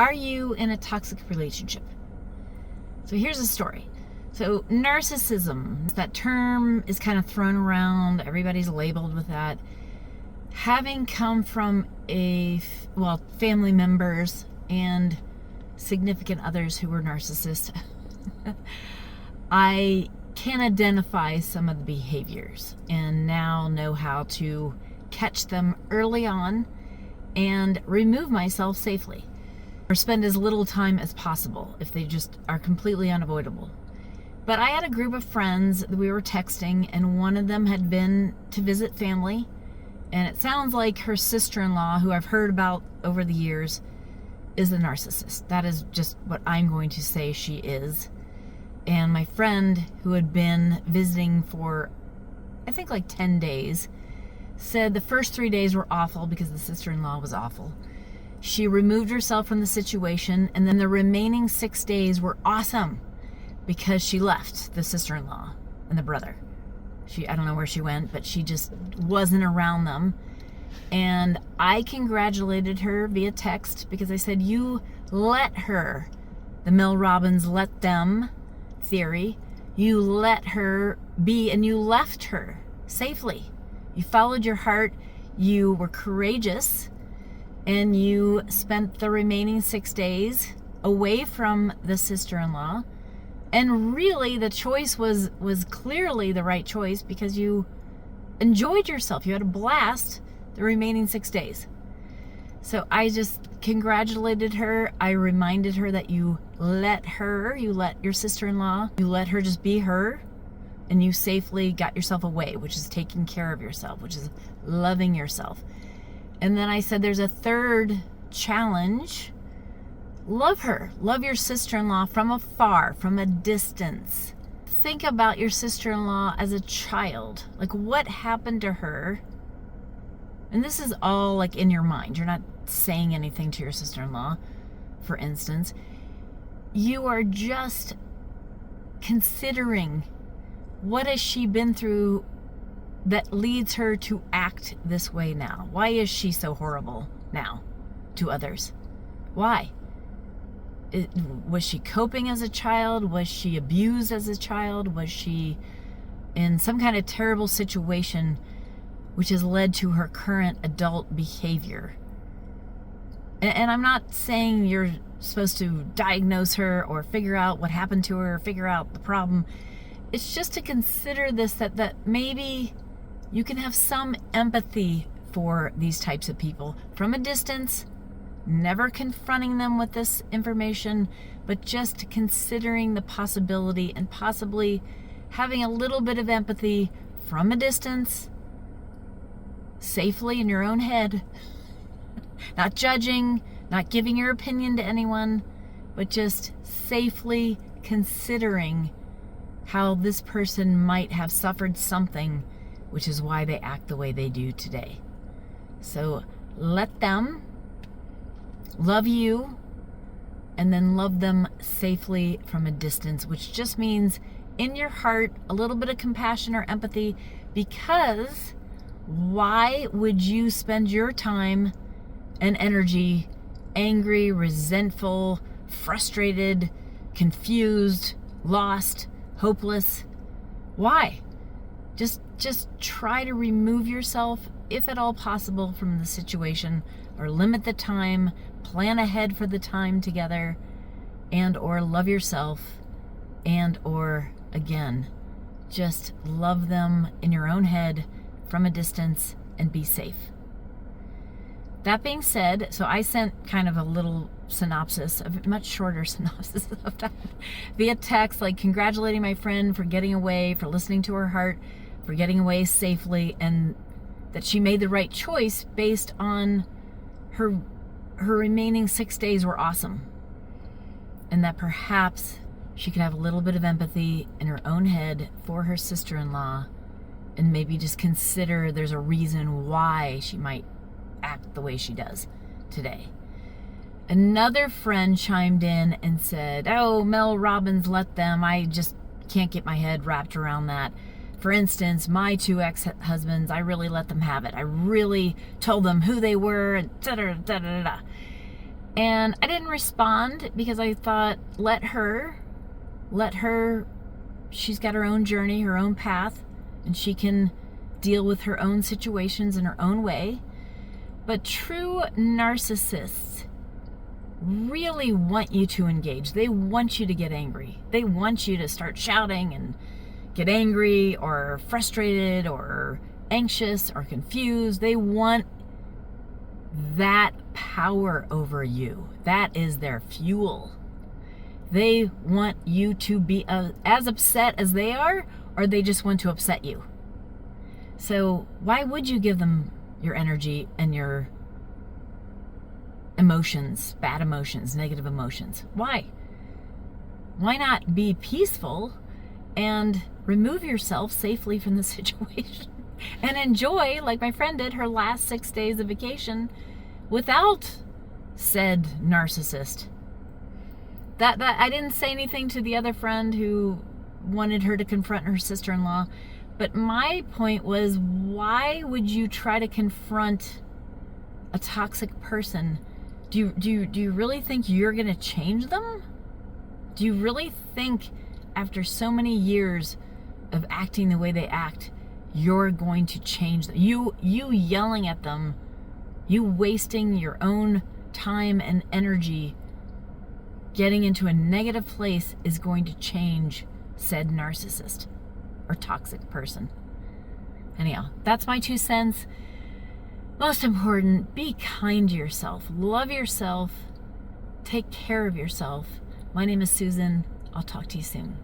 Are you in a toxic relationship? So here's a story. So narcissism, that term is kind of thrown around. Everybody's labeled with that. Having come from family members and significant others who were narcissists, I can identify some of the behaviors and now know how to catch them early on and remove myself safely, or spend as little time as possible if they just are completely unavoidable. But I had a group of friends that we were texting, and one of them had been to visit family, and it sounds like her sister-in-law, who I've heard about over the years, is the narcissist. That is just what I'm going to say she is. And my friend, who had been visiting for, I think, like 10 days, said the first 3 days were awful because the sister-in-law was awful. She removed herself from the situation, and then the remaining 6 days were awesome because she left the sister-in-law and the brother. I don't know where she went, but she just wasn't around them. And I congratulated her via text because I said, you let her, the Mel Robbins let them theory, you let her be, and you left her safely. You followed your heart, you were courageous, and you spent the remaining 6 days away from the sister-in-law. And really, the choice was clearly the right choice because you enjoyed yourself. You had a blast the remaining 6 days. So I just congratulated her. I reminded her that you let your sister-in-law, you let her just be her, and you safely got yourself away, which is taking care of yourself, which is loving yourself. And then I said there's a third challenge. Love her. Love your sister-in-law from afar, from a distance. Think about your sister-in-law as a child. Like, what happened to her? And this is all like in your mind. You're not saying anything to your sister-in-law, for instance. You are just considering, what has she been through that leads her to act this way now? Why is she so horrible now to others? Why? Was she coping as a child? Was she abused as a child? Was she in some kind of terrible situation which has led to her current adult behavior? And I'm not saying you're supposed to diagnose her or figure out what happened to her, or figure out the problem. It's just to consider this, that maybe you can have some empathy for these types of people from a distance, never confronting them with this information, but just considering the possibility and possibly having a little bit of empathy from a distance, safely in your own head, not judging, not giving your opinion to anyone, but just safely considering how this person might have suffered something, which is why they act the way they do today. So let them love you, and then love them safely from a distance, which just means in your heart a little bit of compassion or empathy, because why would you spend your time and energy angry, resentful, frustrated, confused, lost, hopeless? Why? Just try to remove yourself, if at all possible, from the situation, or limit the time, plan ahead for the time together, and or love yourself, and or, again, just love them in your own head from a distance and be safe. That being said, so I sent kind of a little synopsis, a much shorter synopsis of that via text, like congratulating my friend for getting away, for listening to her heart, for getting away safely, and that she made the right choice based on her remaining 6 days were awesome. And that perhaps she could have a little bit of empathy in her own head for her sister-in-law, and maybe just consider there's a reason why she might act the way she does today. Another friend chimed in and said, oh, Mel Robbins let them. I just can't get my head wrapped around that. For instance, my 2 ex-husbands, I really let them have it. I really told them who they were, and da-da-da-da-da. And I didn't respond because I thought, let her, she's got her own journey, her own path, and she can deal with her own situations in her own way. But true narcissists really want you to engage. They want you to get angry. They want you to start shouting and get angry or frustrated or anxious or confused. They want that power over you. That is their fuel. They want you to be as upset as they are, or they just want to upset you. So why would you give them your energy and your emotions, bad emotions, negative emotions? Why? Why not be peaceful and remove yourself safely from the situation and enjoy, like my friend did, her last 6 days of vacation without said narcissist? That I didn't say anything to the other friend who wanted her to confront her sister-in-law, but my point was, why would you try to confront a toxic person? Do you really think you're going to change them? Do you really think after so many years of acting the way they act, you're going to change them? You yelling at them, you wasting your own time and energy getting into a negative place is going to change said narcissist or toxic person. Anyhow, that's my 2 cents. Most important, be kind to yourself. Love yourself. Take care of yourself. My name is Susan. I'll talk to you soon.